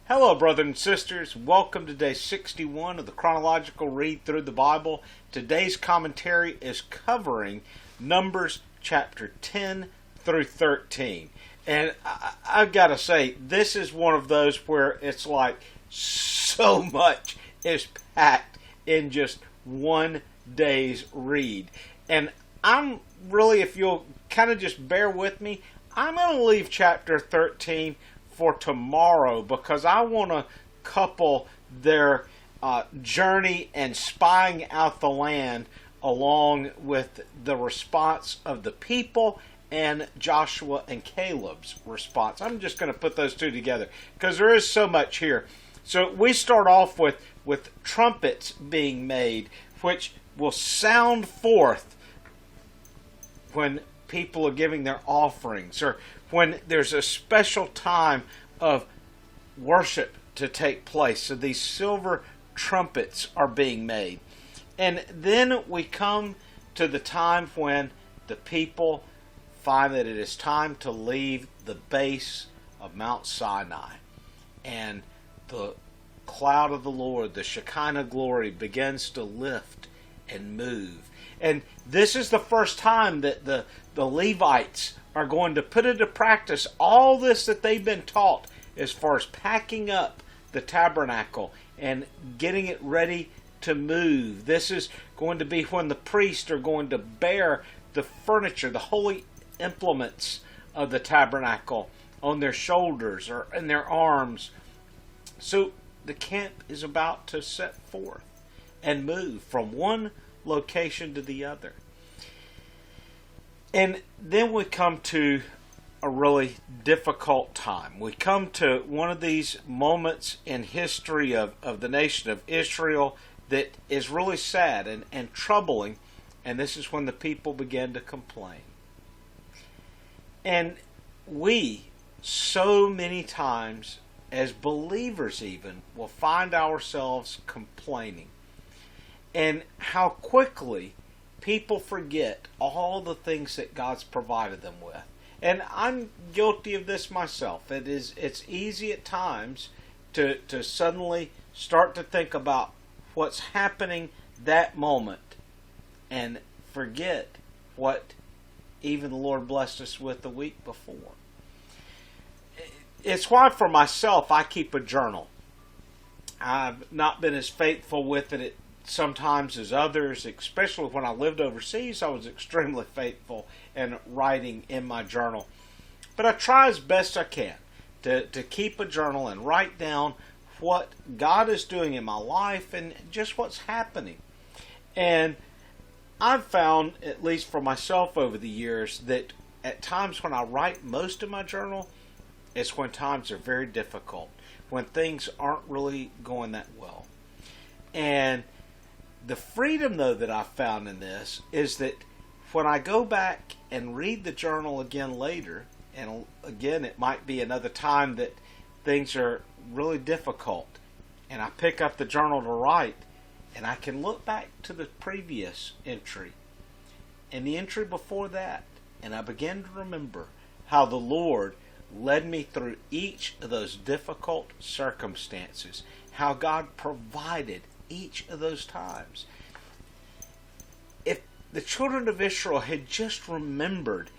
Hello, brothers and sisters. Welcome to day 61 of the Chronological Read Through the Bible. Today's commentary is covering Numbers chapter 10 through 13. And I've got to say, this is one of those where it's like so much is packed in just one day's read. And I'm really, if you'll kind of just bear with me, I'm going to leave chapter 13 for tomorrow because I want to couple their journey and spying out the land along with the response of the people and Joshua and Caleb's response. I'm just going to put those two together because there is so much here. So we start off with trumpets being made, which will sound forth when people are giving their offerings, or when there's a special time of worship to take place. So these silver trumpets are being made. And then we come to the time when the people find that it is time to leave the base of Mount Sinai. And the cloud of the Lord, the Shekinah glory, begins to lift and move. And this is the first time that the Levites are going to put into practice all this that they've been taught as far as packing up the tabernacle and getting it ready to move. This is going to be when the priests are going to bear the furniture, the holy implements of the tabernacle on their shoulders or in their arms. So the camp is about to set forth and move from one location to the other. And then we come to a really difficult time. We come to one of these moments in history of the nation of Israel that is really sad and troubling, and this is when the people begin to complain. And we, so many times, as believers even, will find ourselves complaining. And how quickly people forget all the things that God's provided them with. And I'm guilty of this myself. It's easy at times to suddenly start to think about what's happening that moment and forget what even the Lord blessed us with the week before. It's why for myself I keep a journal. I've not been as faithful with it sometimes as others, especially when I lived overseas. I was extremely faithful in writing in my journal. But I try as best I can to keep a journal and write down what God is doing in my life and just what's happening. And I've found, at least for myself over the years, that at times when I write most of my journal, it's when times are very difficult, when things aren't really going that well. And the freedom, though, that I've found in this is that when I go back and read the journal again later, and again, it might be another time that things are really difficult, and I pick up the journal to write, and I can look back to the previous entry and the entry before that, and I begin to remember how the Lord led me through each of those difficult circumstances, how God provided each of those times. If the children of Israel had just remembered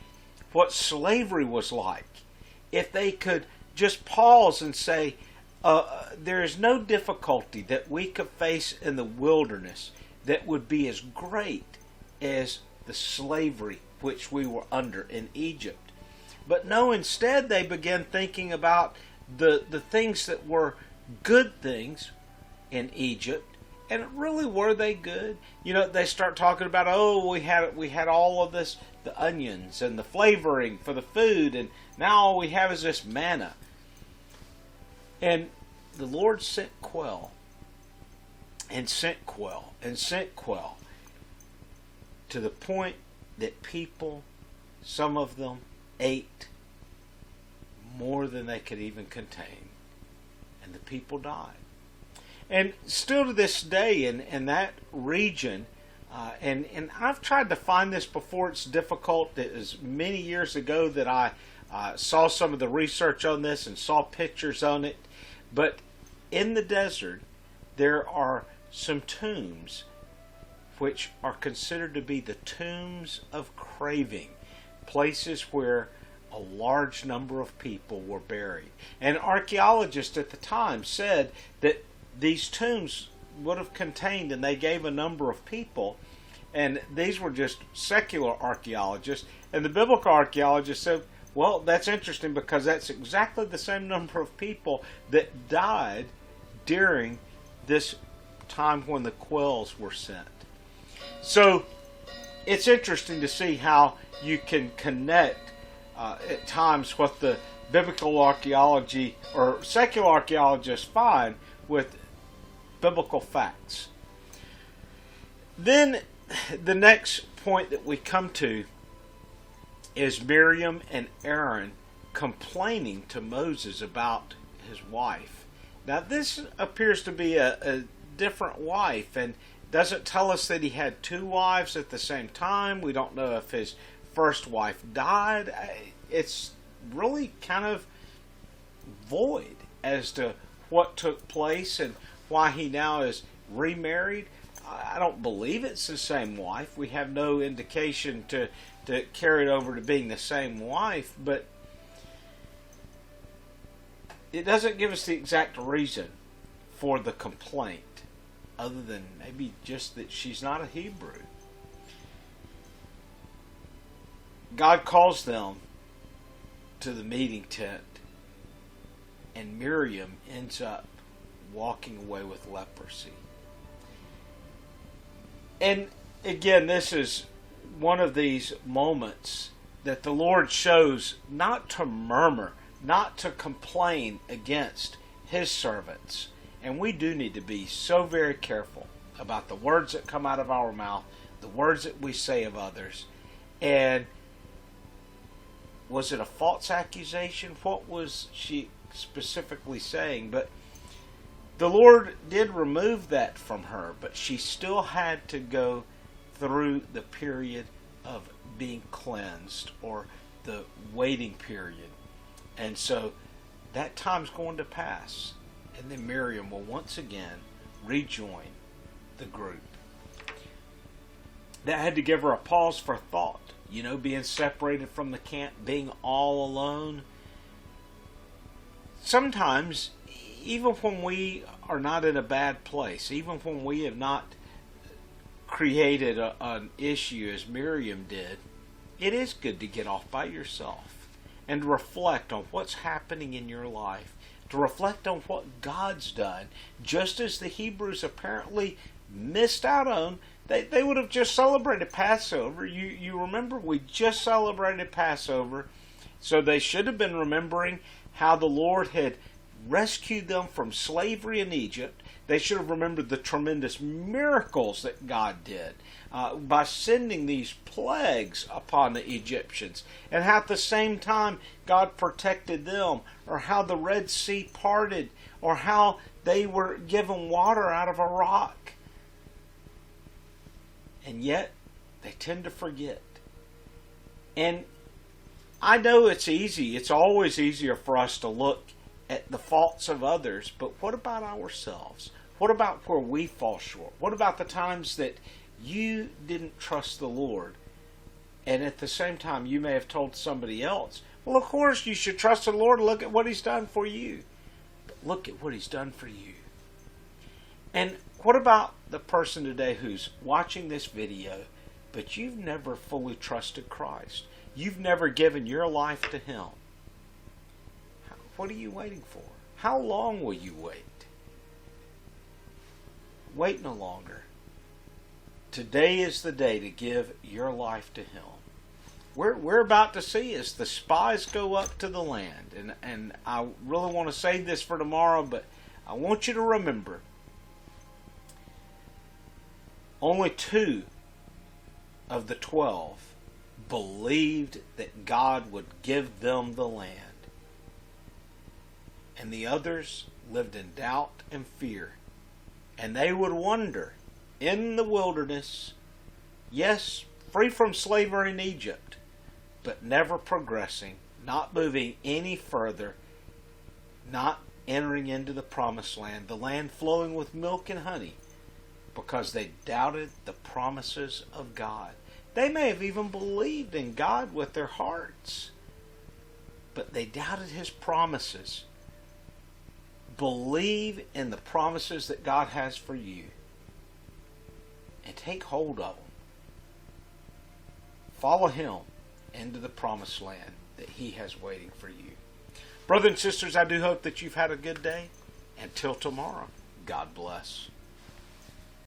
what slavery was like, if they could just pause and say, there is no difficulty that we could face in the wilderness that would be as great as the slavery which we were under in Egypt. But no, instead they began thinking about the things that were good things in Egypt. And really, were they good? You know, they start talking about, we had all of this, the onions and the flavoring for the food, and now all we have is this manna. And the Lord sent quail, and sent quail, and sent quail, to the point that people, some of them, ate more than they could even contain. And the people died. And still to this day in that region, and I've tried to find this before, it's difficult. It was many years ago that I saw some of the research on this and saw pictures on it. But in the desert, there are some tombs which are considered to be the tombs of craving, places where a large number of people were buried. And archaeologists at the time said that these tombs would have contained, and they gave a number of people, and these were just secular archaeologists, and the biblical archaeologists said, well, that's interesting because that's exactly the same number of people that died during this time when the quails were sent. So it's interesting to see how you can connect at times what the biblical archaeology or secular archaeologists find with biblical facts. Then the next point that we come to is Miriam and Aaron complaining to Moses about his wife. Now this appears to be a different wife, and doesn't tell us that he had two wives at the same time. We don't know if his first wife died. It's really kind of void as to what took place and why he now is remarried. I don't believe it's the same wife. We have no indication to carry it over to being the same wife, but it doesn't give us the exact reason for the complaint, other than maybe just that she's not a Hebrew. God calls them to the meeting tent, and Miriam ends up walking away with leprosy. And again, this is one of these moments that the Lord shows not to murmur, not to complain against his servants. And we do need to be so very careful about the words that come out of our mouth, the words that we say of others. And was it a false accusation? What was she specifically saying? But the Lord did remove that from her, but she still had to go through the period of being cleansed, or the waiting period. And so that time's going to pass, and then Miriam will once again rejoin the group. That had to give her a pause for thought. You know, being separated from the camp, being all alone. Sometimes, even when we are not in a bad place, even when we have not created an issue as Miriam did, it is good to get off by yourself and reflect on what's happening in your life, to reflect on what God's done, just as the Hebrews apparently missed out on. They would have just celebrated Passover. You remember, we just celebrated Passover, so they should have been remembering how the Lord had rescued them from slavery in Egypt. They should have remembered the tremendous miracles that God did by sending these plagues upon the Egyptians, and how at the same time God protected them, or how the Red Sea parted, or how they were given water out of a rock. And yet they tend to forget. And I know it's easy. It's always easier for us to look at the faults of others, but what about ourselves? What about where we fall short? What about the times that you didn't trust the Lord, and at the same time you may have told somebody else, well, of course you should trust the Lord, look at what He's done for you. But look at what He's done for you. And what about the person today who's watching this video, but you've never fully trusted Christ? You've never given your life to Him. What are you waiting for? How long will you wait? Wait no longer. Today is the day to give your life to Him. We're about to see as the spies go up to the land. And I really want to save this for tomorrow, but I want you to remember, only 2 of the 12 believed that God would give them the land. And the others lived in doubt and fear. And they would wander in the wilderness, yes, free from slavery in Egypt, but never progressing, not moving any further, not entering into the promised land, the land flowing with milk and honey, because they doubted the promises of God. They may have even believed in God with their hearts, but they doubted His promises. Believe in the promises that God has for you and take hold of them. Follow Him into the promised land that He has waiting for you. Brothers and sisters, I do hope that you've had a good day. Until tomorrow, God bless.